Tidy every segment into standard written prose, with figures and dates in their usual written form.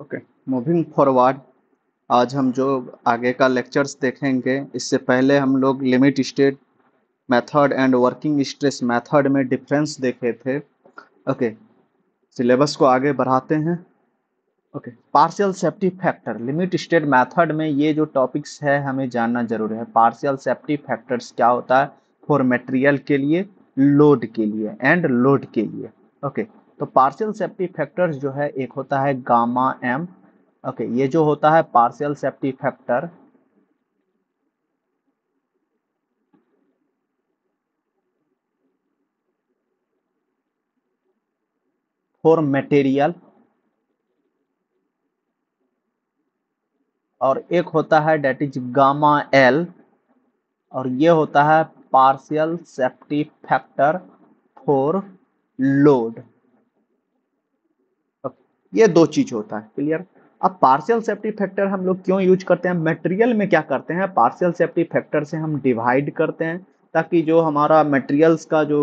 Okay, moving forward. आज हम जो आगे का लेक्चर्स देखेंगे, इससे पहले हम लोग limit state method and working stress method में डिफरेंस देखे थे। ओके, सिलेबस को आगे बढ़ाते हैं। Okay, partial safety factor limit state method में ये जो टॉपिक्स है हमें जानना जरूरी है। पार्शियल सेफ्टी फैक्टर्स क्या होता है फॉर मटेरियल के लिए, लोड के लिए एंड लोड के लिए। ओके, तो पार्शियल सेफ्टी फैक्टर्स जो है एक होता है गामा एम। ओके, ये जो होता है partial safety factor for material, और एक होता है डेट इज गामा एल, और ये होता है partial safety factor for load. ये दो चीज होता है, क्लियर। अब पार्शियल सेफ्टी फैक्टर हम लोग क्यों यूज करते हैं, मटेरियल में क्या करते हैं, पार्शियल सेफ्टी फैक्टर से हम डिवाइड करते हैं ताकि जो हमारा मटेरियल्स का जो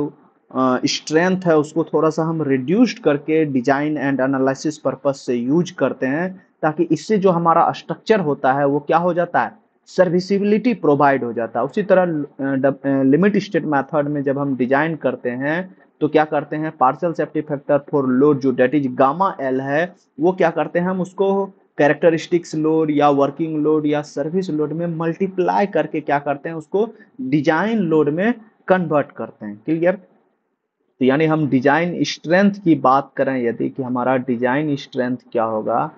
स्ट्रेंथ है उसको थोड़ा सा हम रिड्यूस्ड करके डिजाइन एंड एनालिसिस पर्पज से यूज करते हैं, ताकि इससे जो हमारा स्ट्रक्चर होता है वो क्या हो जाता है, सर्विसिबिलिटी प्रोवाइड हो जाता है। उसी तरह लिमिट स्टेट मेथड में जब हम डिजाइन करते हैं तो क्या करते हैं, partial safety factor for load जो डेट इज गामा एल है, वो क्या करते हैं, हम उसको कैरेक्टरिस्टिक्स लोड या वर्किंग लोड या सर्विस लोड में मल्टीप्लाई करके क्या करते हैं, उसको डिजाइन लोड में कन्वर्ट करते हैं, क्लियर। तो यानी हम डिजाइन स्ट्रेंथ की बात करें यदि, कि हमारा डिजाइन स्ट्रेंथ क्या होगा,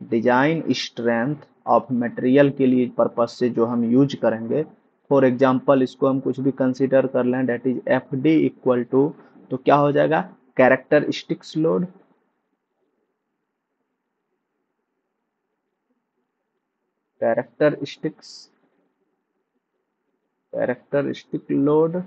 डिजाइन स्ट्रेंथ ऑफ मटेरियल के लिए पर्पज से जो हम यूज करेंगे, फॉर एग्जांपल इसको हम कुछ भी कंसीडर कर लें, that is F D equal to, तो क्या हो जाएगा, characteristics load, characteristics characteristic load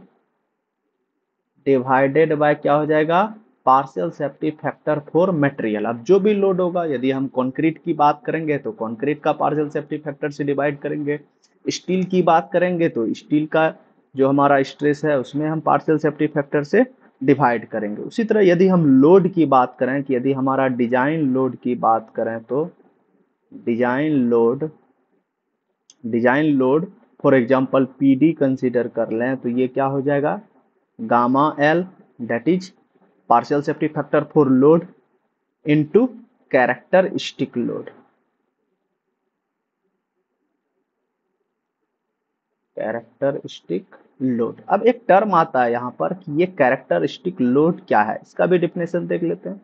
divided by क्या हो जाएगा, partial safety factor for material. अब जो भी लोड होगा, यदि हम कंक्रीट की बात करेंगे तो कंक्रीट का पार्शियल सेफ्टी फैक्टर से डिवाइड करेंगे, स्टील की बात करेंगे तो स्टील का जो हमारा स्ट्रेस है उसमें हम पार्शियल सेफ्टी फैक्टर से डिवाइड करेंगे। उसी तरह यदि हम लोड की बात करें, कि यदि हमारा डिजाइन लोड की बात करें तो design load design load for example PD consider कर लें तो ये क्या हो जाएगा, gamma L, that is partial safety factor for load into characteristic load, characteristic load. अब एक टर्म आता है यहां पर कि ये कैरेक्टरिस्टिक लोड क्या है, इसका भी डिफिनेशन देख लेते हैं।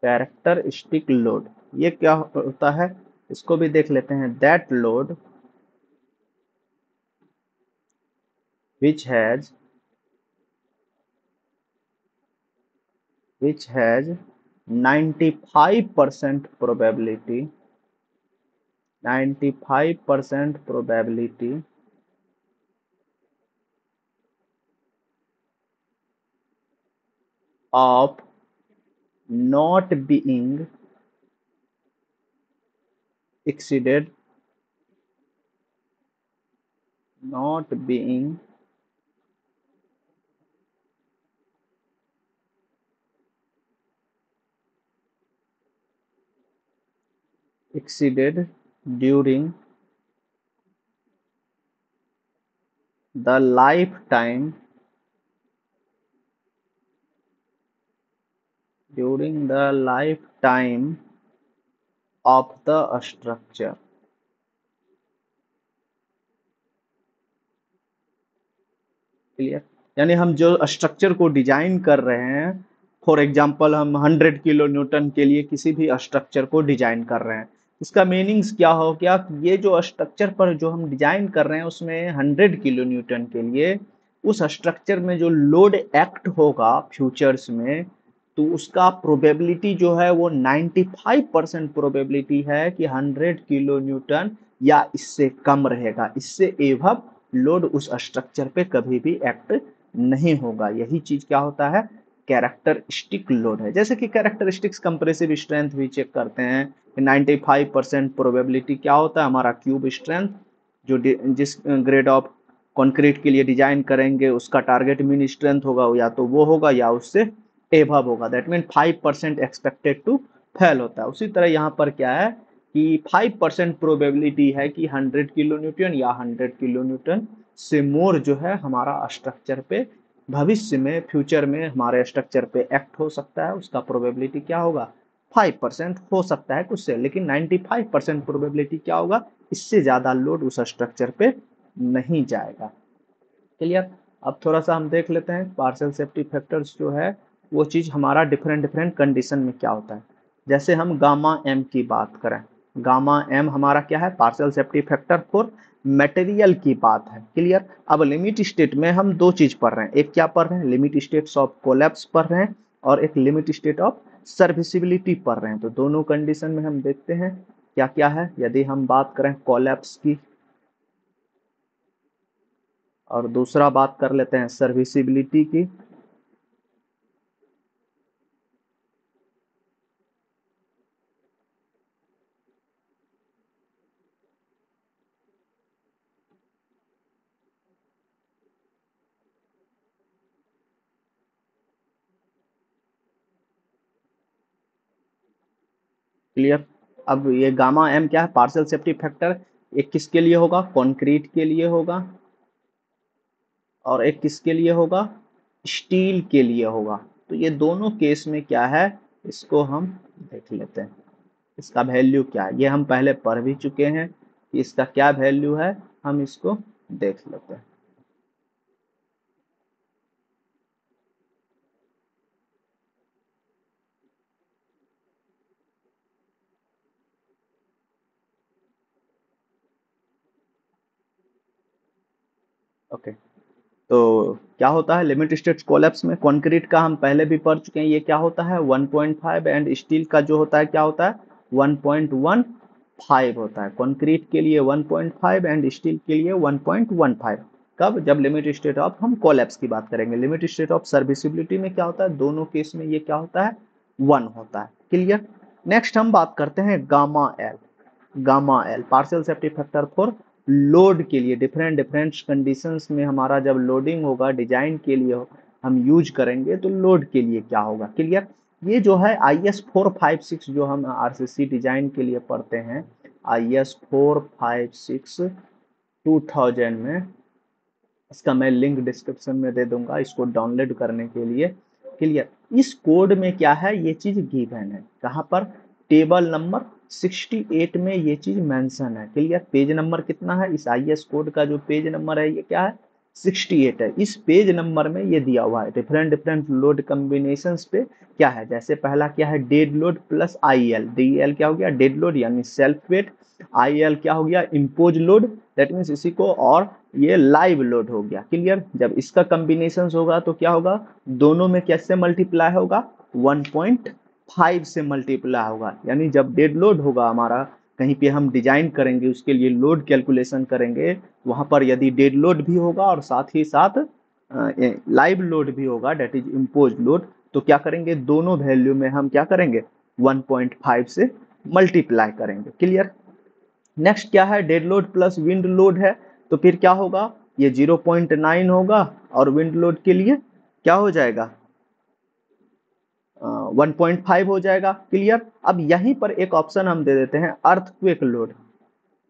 कैरेक्टरिस्टिक लोड ये क्या होता है, इसको भी देख लेते हैं। That load which has which has 95% probability 95% probability of not being exceeded not being exceeded during the lifetime during the lifetime of the structure, clear. यानी हम जो स्ट्रक्चर को डिजाइन कर रहे हैं, फॉर एग्जांपल हम 100 किलो न्यूटन के लिए किसी भी स्ट्रक्चर को डिजाइन कर रहे हैं, इसका मीनिंग्स क्या हो गया, ये जो स्ट्रक्चर पर जो हम डिजाइन कर रहे हैं उसमें 100 किलो न्यूटन के लिए उस स्ट्रक्चर में जो लोड एक्ट होगा फ्यूचर्स में, तो उसका प्रोबेबिलिटी जो है वो 95% प्रोबेबिलिटी है कि 100 किलो न्यूटन या इससे कम रहेगा, इससे एवं लोड उस स्ट्रक्चर पे कभी भी एक्ट नहीं होगा। यही चीज क्या होता है, कैरेक्टरिस्टिक लोड है। जैसे कि कैरेक्टरिस्टिक्स कंप्रेसिव स्ट्रेंथ भी चेक करते हैं, 95% प्रोबेबिलिटी क्या होता है, हमारा क्यूब स्ट्रेंथ जो जिस ग्रेड ऑफ कंक्रीट के लिए डिजाइन करेंगे उसका टारगेट मीन स्ट्रेंथ होगा या तो वो होगा या उससे एभव होगा, that mean 5% expected to fail होता है। उसी तरह यहाँ पर क्या है कि 5% प्रोबेबिलिटी है कि 100 किलो न्यूटन या 100 किलो न्यूटन से मोर जो है हमारा स्ट्रक्चर पे भविष्य में फ्यूचर में हमारे स्ट्रक्चर पे एक्ट हो सकता है, उसका प्रोबेबिलिटी क्या होगा 5% हो सकता है कुछ से, लेकिन 95% प्रोबेबिलिटी क्या होगा इससे ज्यादा लोड उस स्ट्रक्चर पे नहीं जाएगा। क्लियर। अब थोड़ा सा हम देख लेते हैं पार्शियल सेफ्टी फैक्टर्स जो है वो चीज हमारा डिफरेंट डिफरेंट कंडीशन में क्या होता है। जैसे हम गामा एम की बात करें, गामा एम हमारा क्या है partial safety factor for material की बात है। क्लियर। अब लिमिट स्टेट में हम दो चीज पढ़ रहे हैं, एक क्या पढ़ रहे हैं लिमिट स्टेट्स ऑफ कोलैप्स पढ़ रहे हैं और एक लिमिट स्टेट ऑफ सर्विसिबिलिटी पढ़ रहे हैं। तो दोनों कंडीशन में हम देखते हैं क्या क्या है। यदि हम बात करें कोलैप्स की और दूसरा बात कर लेते हैं सर्विसिबिलिटी की। क्लियर। अब ये गामा एम क्या है पार्शियल सेफ्टी फैक्टर, एक किसके लिए होगा कंक्रीट के लिए होगा और एक किसके लिए होगा स्टील के लिए होगा। तो ये दोनों केस में क्या है इसको हम देख लेते हैं, इसका वैल्यू क्या है ये हम पहले पढ़ भी चुके हैं कि इसका क्या वैल्यू है, हम इसको देख लेते हैं। ओके। तो क्या होता है लिमिट स्टेट कोलैप्स में कंक्रीट का हम पहले भी पढ़ चुके हैं, ये क्या होता है 1.5 एंड स्टील का जो होता है क्या होता है 1.15 होता है। कंक्रीट के लिए 1.5 एंड स्टील के लिए 1.15। कब जब लिमिट स्टेट ऑफ हम कोलैप्स की बात करेंगे। लिमिट स्टेट ऑफ सर्विसिबिलिटी में क्या होता है दोनों केस में ये क्या होता है 1 होता है। क्लियर। नेक्स्ट हम बात करते हैं gamma L. Gamma L partial safety factor for load के लिए डिफरेंट डिफरेंट कंडीशंस में हमारा जब लोडिंग होगा डिजाइन के लिए हम यूज करेंगे तो लोड के लिए क्या होगा। क्लियर। ये जो है IS 456 जो हम आरसीसी डिजाइन के लिए पढ़ते हैं IS 456 2000 में, इसका मैं लिंक डिस्क्रिप्शन में दे दूंगा इसको डाउनलोड करने के लिए। क्लियर। इस कोड में क्या है ये चीज गिवन है कहाँ पर टेबल नंबर 68 में ये चीज मेंशन है। क्लियर। पेज नंबर कितना है इस IS कोड का जो पेज नंबर है ये क्या है 68 है। इस पेज नंबर में ये दिया हुआ है डिफरेंट डिफरेंट लोड कॉम्बिनेशंस पे क्या है। जैसे पहला क्या है dead load plus IL, DL क्या हो गया डेड लोड यानी सेल्फ वेट, IL क्या हो गया इम्पोज लोड दैट मीन्स इसी को, और ये लाइव लोड हो गया। क्लियर। जब इसका कॉम्बिनेशन होगा तो क्या होगा दोनों में कैसे मल्टीप्लाई होगा 1.5 से मल्टीप्लाई होगा। यानी जब डेड लोड होगा हमारा कहीं पे हम डिजाइन करेंगे उसके लिए लोड कैलकुलेशन करेंगे वहां पर यदि डेड लोड भी होगा और साथ ही साथ लाइव लोड भी होगा डेट इज इम्पोज लोड, तो क्या करेंगे दोनों वैल्यू में हम क्या करेंगे 1.5 से मल्टीप्लाई करेंगे। क्लियर। नेक्स्ट क्या है dead load plus wind load है तो फिर क्या होगा ये 0.9 होगा और विंड लोड के लिए क्या हो जाएगा 1.5 हो जाएगा। क्लियर। अब यहीं पर एक ऑप्शन हम दे देते हैं earthquake load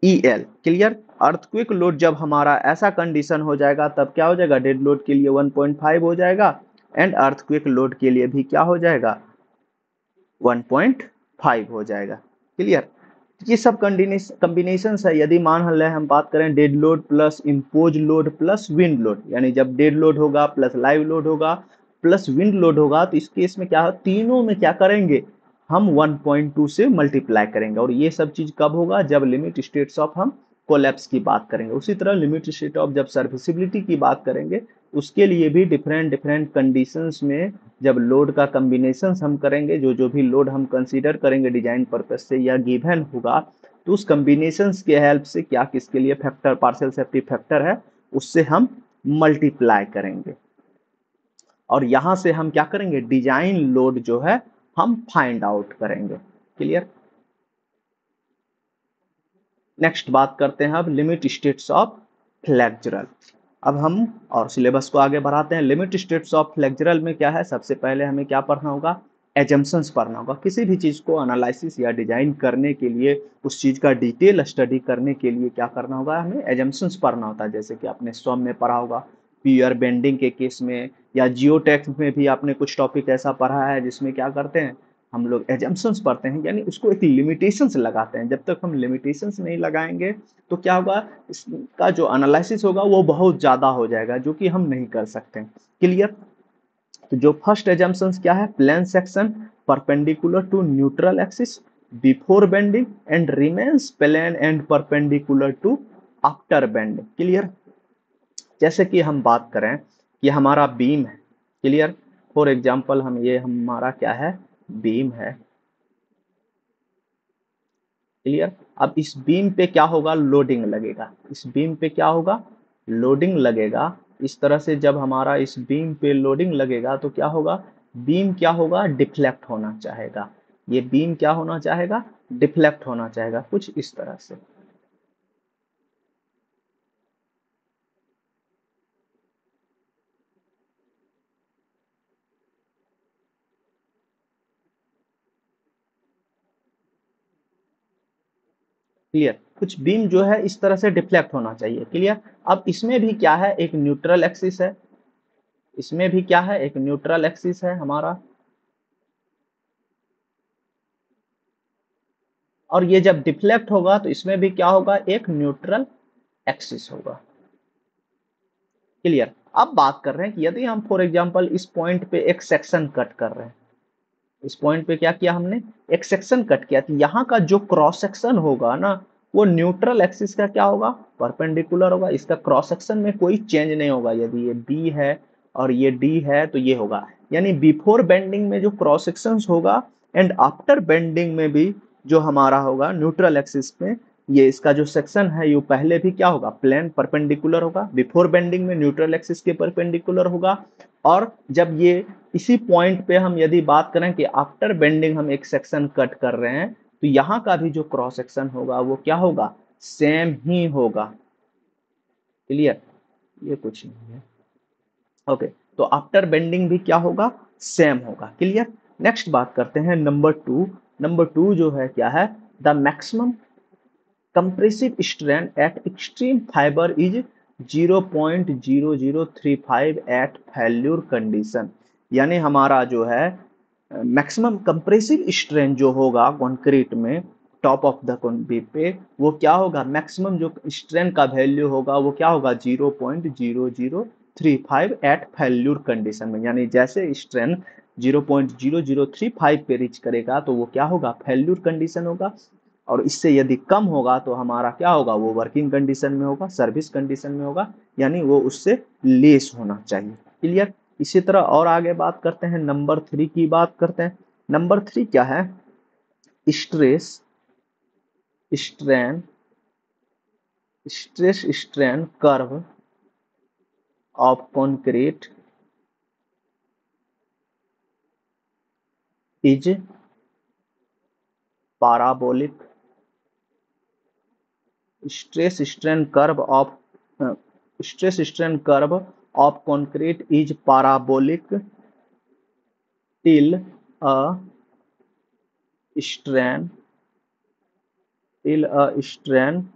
EL। Clear. Earthquake load जब हमारा ऐसा कंडीशन हो जाएगा तब क्या हो जाएगा डेड लोड के लिए 1.5 हो जाएगा एंड अर्थक्वेक लोड के लिए भी क्या हो जाएगा 1.5 हो जाएगा। क्लियर। ये सब कॉम्बिनेशन है। यदि मान लें हम बात करें dead load plus impose load plus wind load, यानी जब डेड लोड होगा प्लस लाइव लोड होगा प्लस विंड लोड होगा तो इस केस में क्या है तीनों में क्या करेंगे हम 1.2 से मल्टीप्लाई करेंगे। और ये सब चीज कब होगा जब लिमिट स्टेट्स ऑफ हम कोलैप्स की बात करेंगे। उसी तरह लिमिट स्टेट ऑफ जब सर्विसिबिलिटी की बात करेंगे उसके लिए भी डिफरेंट डिफरेंट कंडीशंस में जब लोड का कॉम्बिनेशन हम करेंगे जो जो भी लोड हम कंसीडर करेंगे डिजाइन पर्पज से या गिवन होगा तो उस कॉम्बिनेशन के हेल्प से क्या किसके लिए फैक्टर पार्शियल सेफ्टी फैक्टर है उससे हम मल्टीप्लाई करेंगे और यहां से हम क्या करेंगे डिजाइन लोड जो है हम फाइंड आउट करेंगे। क्लियर। नेक्स्ट बात करते हैं अब लिमिट स्टेट्स ऑफ फ्लेक्सुरल। अब हम और सिलेबस को आगे बढ़ाते हैं। लिमिट स्टेट्स ऑफ फ्लेक्सुरल में क्या है, सबसे पहले हमें क्या पढ़ना होगा, एजम्पशंस पढ़ना होगा। किसी भी चीज़ को एनालिसिस या डिजाइन करने के लिए, उस चीज़ का डिटेल स्टडी करने के लिए क्या करना होगा, हमें एजम्पशंस पढ़ना होता है। जैसे कि आपने स्वम में पढ़ा होगा, पियर बेंडिंग के केस में, या जियोटेक्स में भी आपने कुछ टॉपिक ऐसा पढ़ा है जिसमें क्या करते हैं हम लोग, एजम्पशंस पढ़ते हैं, यानी उसको एक लिमिटेशंस लगाते हैं। जब तक हम लिमिटेशंस नहीं लगाएंगे तो क्या होगा, इसका जो एनालिसिस होगा वो बहुत ज़्यादा हो जाएगा, जो कि हम नहीं कर सकते। क्लियर। तो जो फर्स्ट एजम्पशंस क्या है, plane section perpendicular to neutral axis before bending and remains plane and perpendicular to after bending. Clear. जैसे कि हम बात करें कि हमारा बीम है। क्लियर। फॉर एग्जांपल हम ये हमारा क्या है, बीम है। क्लियर। अब इस बीम पे क्या होगा, लोडिंग लगेगा। इस बीम पे क्या होगा, लोडिंग लगेगा। इस तरह से जब हमारा इस बीम पे लोडिंग लगेगा तो क्या होगा, बीम क्या होगा, डिफ्लेक्ट होना चाहेगा। ये बीम क्या होना चाहेगा, डिफ्लेक्ट होना चाहेगा, कुछ इस तरह से। क्लियर। कुछ बीम जो है इस तरह से डिफ्लेक्ट होना चाहिए। क्लियर। अब इसमें भी क्या है, एक न्यूट्रल एक्सिस है। इसमें भी क्या है, एक न्यूट्रल एक्सिस है हमारा। और ये जब डिफ्लेक्ट होगा तो इसमें भी क्या होगा, एक न्यूट्रल एक्सिस होगा। क्लियर। अब बात कर रहे हैं कि यदि हम फॉर एग्जांपल इस पॉइंट पे एक सेक्शन कट कर रहे हैं, इस पॉइंट पे क्या किया हमने, एक सेक्शन कट किया, तो यहाँ का जो क्रॉस सेक्शन होगा ना, वो न्यूट्रल एक्सिस का क्या होगा, परपेंडिकुलर होगा। इसका क्रॉस सेक्शन में कोई चेंज नहीं होगा। यदि ये बी है और ये डी है तो ये होगा, यानी बिफोर बेंडिंग में जो क्रॉस सेक्शन होगा एंड आफ्टर बेंडिंग में भी जो हमारा होगा न्यूट्रल एक्सिस में, ये इसका जो सेक्शन है ये पहले भी क्या होगा, प्लेन परपेंडिकुलर होगा। बिफोर बेंडिंग में न्यूट्रल एक्सिस के परपेंडिकुलर होगा। और जब ये इसी पॉइंट पे हम यदि बात करें कि आफ्टर बेंडिंग हम एक सेक्शन कट कर रहे हैं, तो यहाँ का भी जो क्रॉस सेक्शन होगा वो क्या होगा, सेम ही होगा। क्लियर। ये कुछ नहीं है। ओके। तो आफ्टर बेंडिंग भी क्या होगा, सेम होगा। क्लियर। नेक्स्ट बात करते हैं नंबर टू। नंबर टू जो है क्या है, the maximum compressive strain at extreme fiber is 0.0035 at failure condition। यानी हमारा जो है मैक्सिमम कंप्रेसिव स्ट्रेन जो होगा कंक्रीट में टॉप ऑफ द बीम पे, वो क्या होगा, मैक्सिमम जो स्ट्रेन का वैल्यू होगा वो क्या होगा, 0.0035 एट फेल्यूर कंडीशन में। यानी जैसे स्ट्रेन 0.0035 पे रीच करेगा तो वो क्या होगा, फेल्यूर कंडीशन होगा। और इससे यदि कम होगा तो हमारा क्या होगा, वो वर्किंग कंडीशन में होगा, सर्विस कंडीशन में होगा, यानी वो उससे लेस होना चाहिए। क्लियर। इसी तरह और आगे बात करते हैं, नंबर थ्री की बात करते हैं। नंबर थ्री क्या है, stress strain stress strain curve of concrete is parabolic. Stress strain curve of stress strain curve of concrete is parabolic till a strain till a strain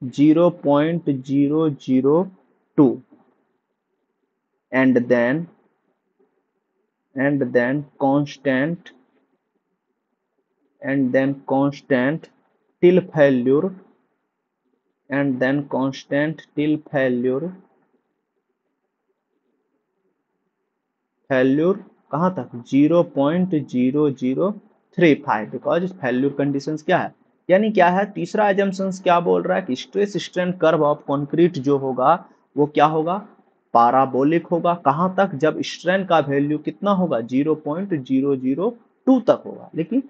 0.002 and then constant till failure failure कहाँ तक, 0.0035, because failure condition क्या है, यानी क्या है, तीसरा assumption क्या बोल रहा है कि stress strain curve of concrete जो होगा वो क्या होगा, पाराबोलिक होगा। कहाँ तक, जब स्ट्रेन का वैल्यू कितना होगा, 0.002 तक होगा। लेकिन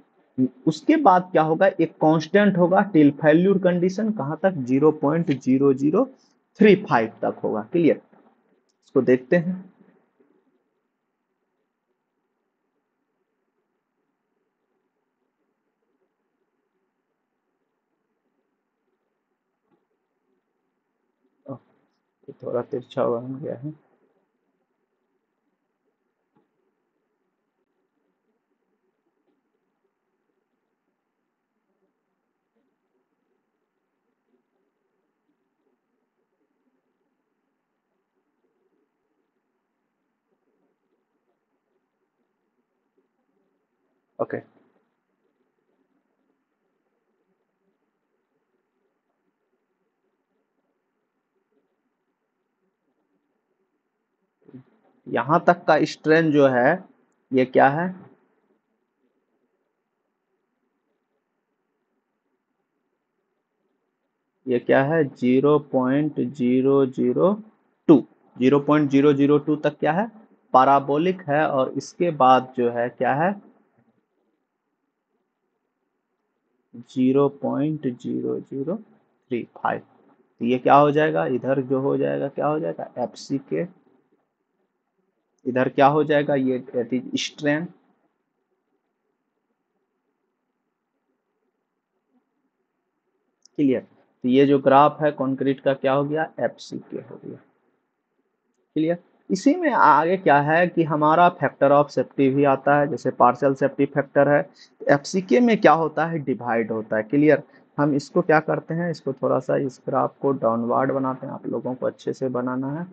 उसके बाद क्या होगा, एक कांस्टेंट होगा टिल फेल्यूर कंडीशन, कहाँ तक, 0.0035 तक होगा। क्लियर। इसको देखते हैं। थोड़ा तिरछा बन गया है। ओके, यहाँ तक का स्ट्रेन जो है ये क्या है, ये क्या है 0.002, 0.002 तक क्या है पाराबोलिक है, और इसके बाद जो है क्या है 0.0035। तो ये क्या हो जाएगा, इधर जो हो जाएगा क्या हो जाएगा एफ सी के, इधर क्या हो जाएगा ये स्ट्रेन। क्लियर। तो ये जो ग्राफ है कंक्रीट का क्या हो गया एफ सी के हो गया। क्लियर। इसी में आगे क्या है कि हमारा फैक्टर ऑफ सेफ्टी भी आता है, जैसे पार्शियल सेफ्टी फैक्टर है। एफसीके में क्या होता है डिवाइड होता है। क्लियर। हम इसको क्या करते हैं, इसको थोड़ा सा इस ग्राफ को डाउनवर्ड बनाते हैं, आप लोगों को अच्छे से बनाना है।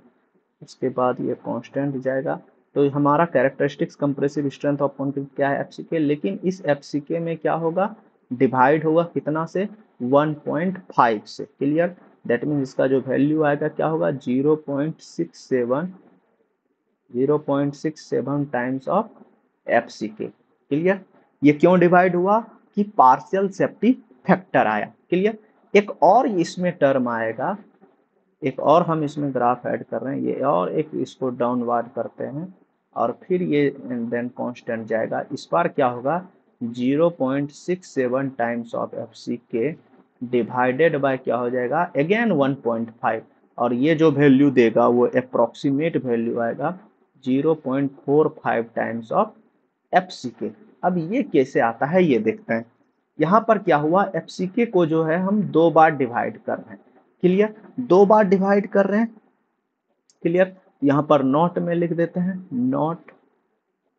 उसके बाद ये कांस्टेंट जाएगा। तो हमारा characteristics compressive strength of concrete क्या है एफसीके, लेकिन इस एफसीके में क्या होगा डिवाइड होगा कितना से 1.5 से। क्लियर। दैट मीन इसका जो वैल्यू आएगा क्या होगा 0.67, 0.67 टाइम्स ऑफ एफ सी के। क्लियर। ये क्यों डिवाइड हुआ कि पार्शियल सेफ्टी फैक्टर आया। क्लियर। एक और इसमें टर्म आएगा, एक और हम इसमें ग्राफ ऐड कर रहे हैं, ये और एक इसको डाउनवर्ड करते हैं और फिर ये देन कांस्टेंट जाएगा। इस बार क्या होगा 0.67 टाइम्स ऑफ एफ सी के डिवाइडेड बाय क्या हो जाएगा अगेन 1.5, और ये जो वैल्यू देगा वो अप्रोक्सीमेट वैल्यू आएगा 0.45 टाइम्स ऑफ एफ सी के। अब ये कैसे आता है ये देखते हैं। यहाँ पर क्या हुआ एफ सी के को जो है हम दो बार डिवाइड कर रहे हैं। क्लियर। दो बार डिवाइड कर रहे हैं। क्लियर। यहाँ पर नॉट में लिख देते हैं, नॉट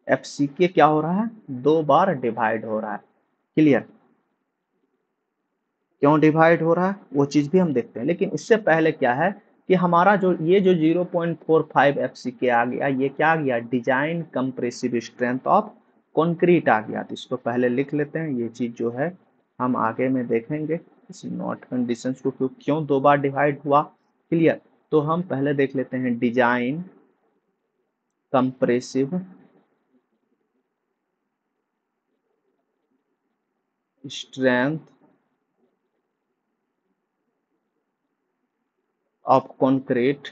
एफ सी के क्या हो रहा है दो बार डिवाइड हो रहा है। क्लियर। क्यों डिवाइड हो रहा है वो चीज भी हम देखते हैं, लेकिन इससे पहले क्या है कि हमारा जो ये जो 0.45 एफ सी के आ गया, ये क्या आ गया design compressive strength of concrete आ गया। तो इसको पहले लिख लेते हैं, ये चीज जो है हम आगे में देखेंगे इस नॉट कंडीशन को क्यों दो बार डिवाइड हुआ। क्लियर। तो हम पहले देख लेते हैं design compressive strength of concrete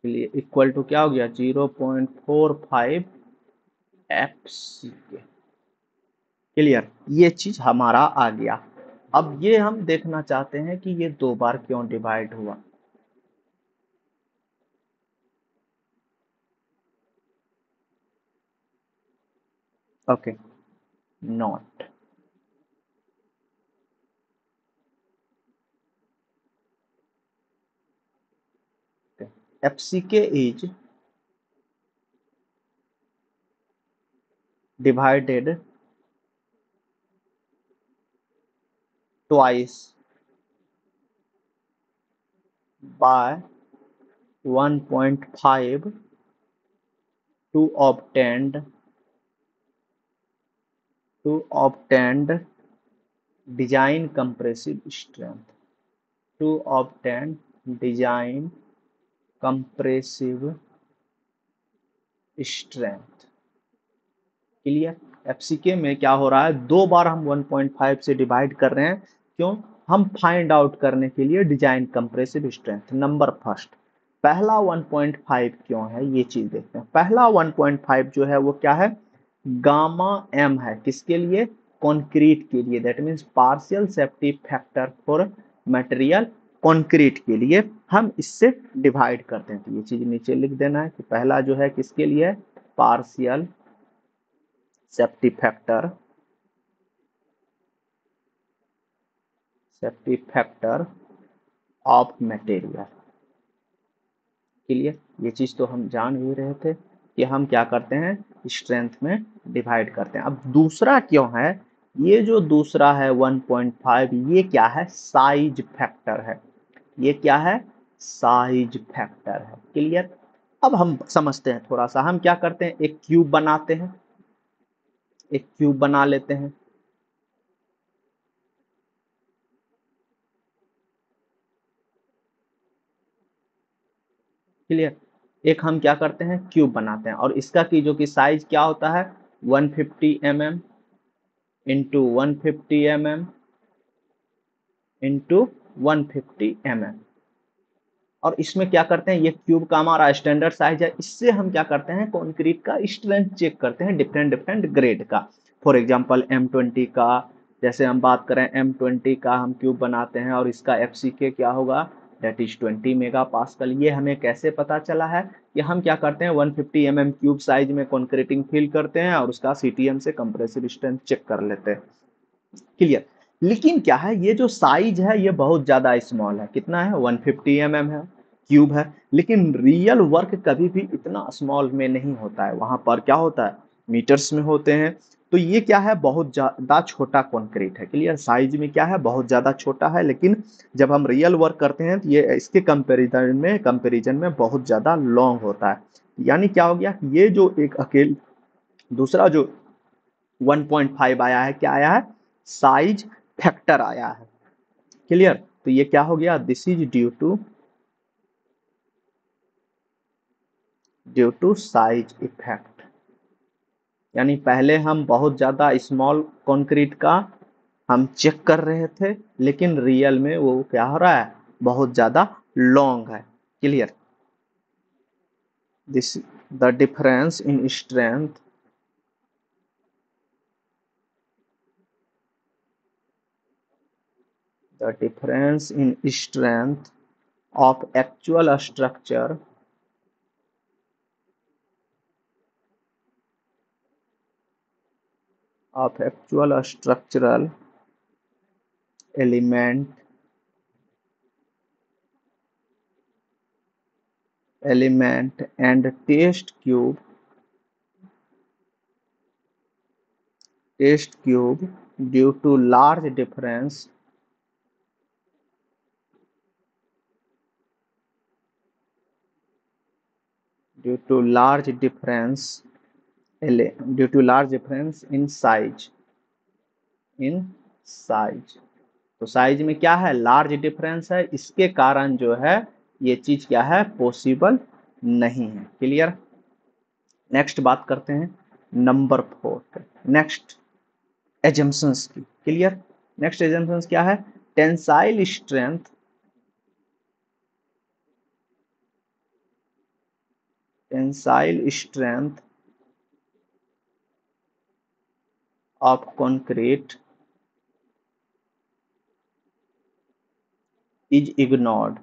के लिए इक्वल टू क्या हो गया 0.45 एफ सी के। क्लियर। ये चीज हमारा आ गया। अब ये हम देखना चाहते हैं कि ये दो बार क्यों डिवाइड हुआ। Okay, not F C K is divided twice by 1.5 to obtained design compressive strength, to obtain design compressive strength। Clear. FCK में क्या हो रहा है दो बार हम 1.5 से डिवाइड कर रहे हैं, क्यों हम फाइंड आउट करने के लिए design compressive strength. Number first पहला 1.5 क्यों है ये चीज देखते हैं। पहला 1.5 जो है वो क्या है गामा एम है, किसके लिए कंक्रीट के लिए, that means partial safety factor for material concrete के लिए हम इससे डिवाइड करते हैं। तो ये चीज नीचे लिख देना है कि पहला जो है किसके लिए partial safety factor safety factor of material. Clear, ये चीज तो हम जान ही रहे थे कि हम क्या करते हैं, स्ट्रेंथ में डिवाइड करते हैं। अब दूसरा क्यों है, ये जो दूसरा है 1.5, ये क्या है, साइज फैक्टर है। ये क्या है, साइज फैक्टर है। क्लियर, अब हम समझते हैं थोड़ा सा। हम क्या करते हैं, एक क्यूब बनाते हैं, एक क्यूब बना लेते हैं। क्लियर, एक हम क्या करते हैं, क्यूब बनाते हैं, और इसका की जो कि साइज क्या होता है, 150 mm into 150 mm into 150 mm। और इसमें क्या करते हैं, ये क्यूब का हमारा स्टैंडर्ड साइज है। इससे हम क्या करते हैं, कंक्रीट का स्ट्रेंथ चेक करते हैं डिफरेंट डिफरेंट ग्रेड का। फॉर एग्जांपल M20 का, जैसे हम बात करें M20 का हम क्यूब बनाते हैं और इसका FCK क्या होगा, दैट इज 20 मेगा पास्कल। ये हमें कैसे पता चला है, कि हम क्या करते हैं 150 mm क्यूब साइज में कंक्रीटिंग फिल करते हैं और उसका CTM से कंप्रेसिव स्ट्रेंथ चेक कर लेते हैं। क्लियर, लेकिन क्या है, ये जो साइज है ये बहुत ज्यादा स्मॉल है। कितना है, 150 mm है, क्यूब है। लेकिन रियल वर्क कभी भी इतना स्मॉल में नहीं होता है, वहां पर क्या होता है, मीटर्स में होते हैं। तो ये क्या है, बहुत ज्यादा छोटा कंक्रीट है। क्लियर, साइज में क्या है, बहुत ज्यादा छोटा है, लेकिन जब हम रियल वर्क करते हैं तो ये इसके कंपेरिजन में बहुत ज्यादा लॉन्ग होता है। यानी क्या हो गया, ये जो एक अकेले दूसरा जो 1.5 आया है, क्या आया है, साइज फैक्टर आया है। क्लियर, तो ये क्या हो गया, this is due to size effect. यानी पहले हम बहुत ज्यादा स्मॉल कंक्रीट का हम चेक कर रहे थे, लेकिन रियल में वो क्या हो रहा है, बहुत ज्यादा लॉन्ग है। Clear, this the difference in strength, the difference in strength of actual structure of actual structural element and test cube due to large difference due to large difference due to large difference in size। तो size में क्या है, large difference है, इसके कारण जो है ये चीज क्या है, पॉसिबल नहीं है। क्लियर, नेक्स्ट बात करते हैं नंबर 4। नेक्स्ट एजम्पशंस की। क्लियर, नेक्स्ट एजम्पशंस क्या है, tensile strength, tensile strength of concrete is ignored.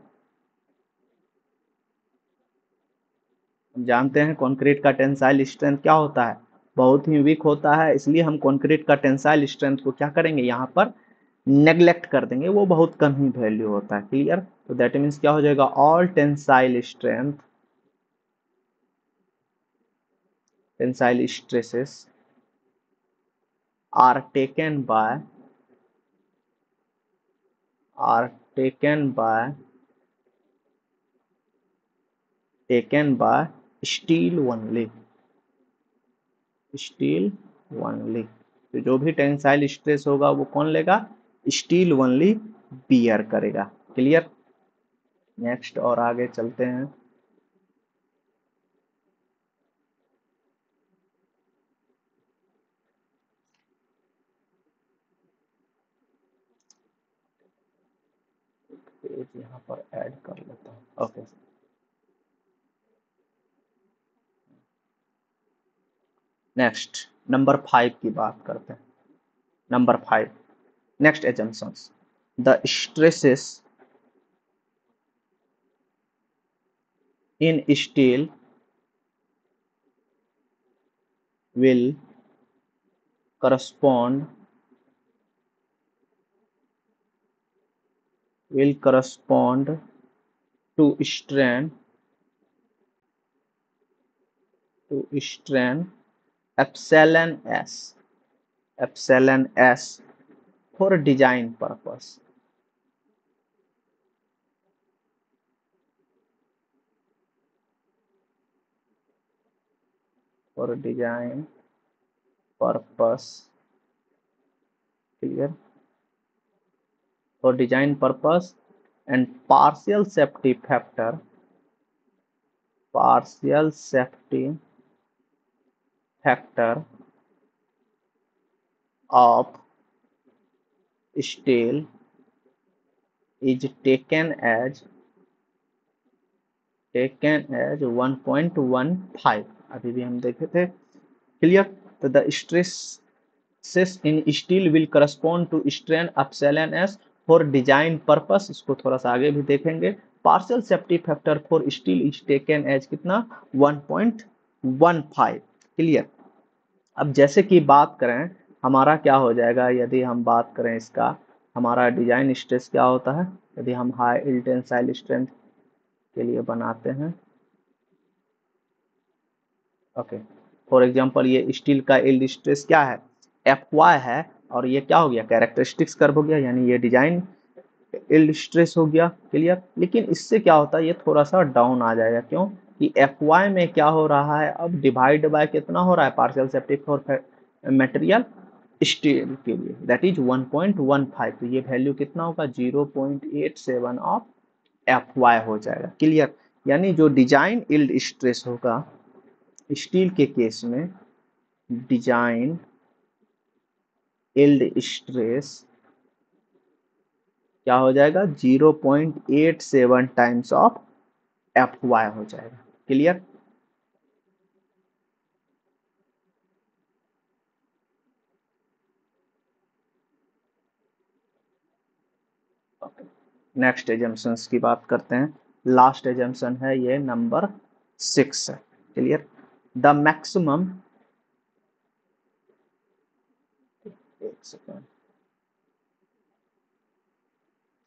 जानते हैं कंक्रीट का टेंसाइल स्ट्रेंथ क्या होता है, बहुत ही वीक होता है, इसलिए हम कंक्रीट का टेंसाइल स्ट्रेंथ को क्या करेंगे, यहाँ पर नेग्लेक्ट कर देंगे, वो बहुत कम ही वैल्यू होता है। क्लियर, तो दैट मीन्स क्या हो जाएगा, all tensile stresses are taken by are taken by taken by steel only, steel only. तो जो भी टेंसाइल स्ट्रेस होगा वो कौन लेगा, स्टील ओनली बियर करेगा। क्लियर, नेक्स्ट और आगे चलते हैं। पेज यहाँ पर ऐड कर लेता हूँ। ओके, नेक्स्ट नंबर 5 की बात करते हैं। Number 5, next assumptions, the stresses in steel will correspond will correspond to strain epsilon s for design purpose. For design purpose, clear? For design purpose, and partial safety factor of steel is taken as 1.15. अभी भी हम देखे थे, clear? तो the stresses in steel will correspond to strain epsilon S for design purpose, इसको थोड़ा सा आगे भी देखेंगे। Partial safety factor for steel is taken as कितना, 1.15, क्लियर? अब जैसे कि बात करें हमारा क्या हो जाएगा, यदि हम बात करें इसका, हमारा डिजाइन स्ट्रेस क्या होता है, यदि हम हाई यील्ड टेंसाइल स्ट्रेंथ के लिए बनाते हैं, ओके, फॉर एग्जांपल ये स्टील का यील्ड स्ट्रेस क्या है, Fy है, और ये क्या हो गया, कैरेक्टरिस्टिक्स कर्व हो गया, यानी ये डिजाइन यील्ड स्ट्रेस हो गया, क्लियर? लेकिन इससे क्या होता है, ये थोड़ा सा डाउन आ जाएगा, क्यों कि Fy में क्या हो रहा है, अब डिवाइड बाय कितना हो रहा है, partial safety for material steel के लिए, दैट इज 1.15, तो ये वैल्यू कितना होगा, 0.87 ऑफ Fy हो जाएगा, क्लियर? यानी जो डिजाइन यील्ड स्ट्रेस होगा स्टील के केस में, डिजाइन यील्ड स्ट्रेस क्या हो जाएगा, 0.87 टाइम्स ऑफ Fy हो जाएगा, क्लियर? नेक्स्ट एजम्पशंस की बात करते हैं, लास्ट एजम्पशन है ये नंबर 6 है, क्लियर? द मैक्सिमम, एक सेकेंड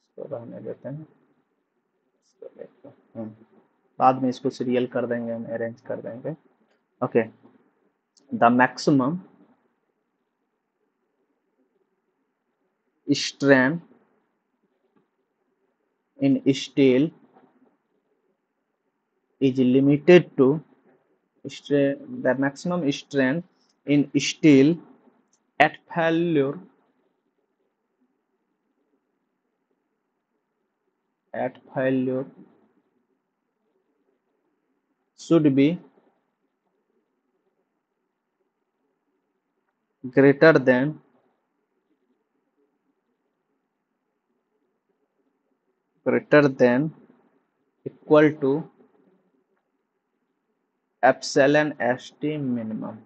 इसको रहने देते हैं, इसको देखते हैं, बाद में इसको सीरियल कर देंगे, हम अरेंज कर देंगे, okay. The maximum strain in steel is limited to the maximum strain in steel at failure should be greater than equal to epsilon st minimum,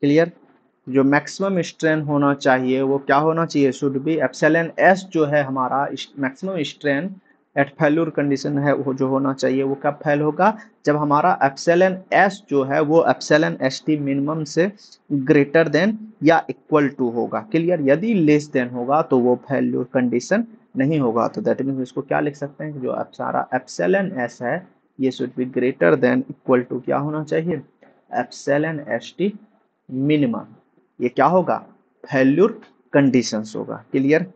clear? जो मैक्सिमम स्ट्रेन होना चाहिए वो क्या होना चाहिए, शुड बी एप्सिलॉन एस, जो है हमारा maximum strain at failure condition है, वो जो होना चाहिए वो कब फेल होगा, जब हमारा एप्सिलॉन एस जो है वो एप्सिलॉन एस टी मिनिमम से ग्रेटर देन या इक्वल टू होगा, क्लियर? यदि लेस देन होगा तो वो फेल्यूर कंडीशन नहीं होगा, तो दैट मीन्स इसको क्या लिख सकते हैं, जो सारा एप्सिलॉन एस है ये should be greater than equal to क्या होना चाहिए, एप्सिलॉन एस टी मिनिमम, ये क्या होगा, फेल्यूर कंडीशंस होगा, क्लियर?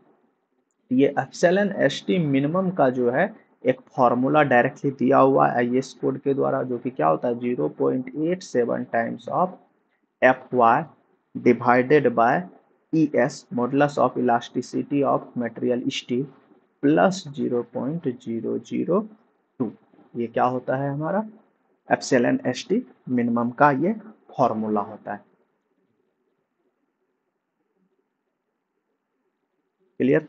ये एप्सिलॉन एसटी मिनिमम का जो है एक फॉर्मूला डायरेक्टली दिया हुआ है आईएस कोड के द्वारा, जो कि क्या होता है, 0.87 times of Fy divided by ES modulus of elasticity of material steel plus 0.002, ये क्या होता है हमारा एप्सिलॉन एसटी मिनिमम का ये फॉर्मूला होता है, क्लियर?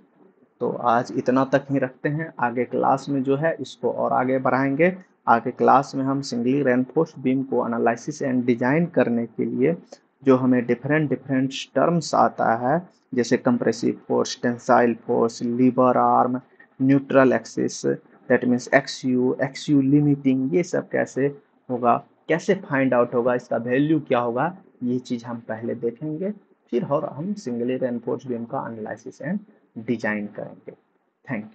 तो आज इतना तक ही रखते हैं, आगे क्लास में जो है इसको और आगे बढ़ाएंगे। आगे क्लास में हम सिंगली रेनफोर्स्ड बीम को एनालिसिस एंड डिजाइन करने के लिए जो हमें डिफरेंट डिफरेंट टर्म्स आता है, जैसे compressive force, tensile force, lever arm, neutral axis, that means XU limiting, ये सब कैसे होगा, कैसे फाइंड आउट होगा, इसका वैल्यू क्या होगा, ये चीज़ हम पहले देखेंगे, फिर और हम सिंगली रेनफोर्स्ड बीम का एनालिसिस एंड डिजाइन करेंगे। Thank you.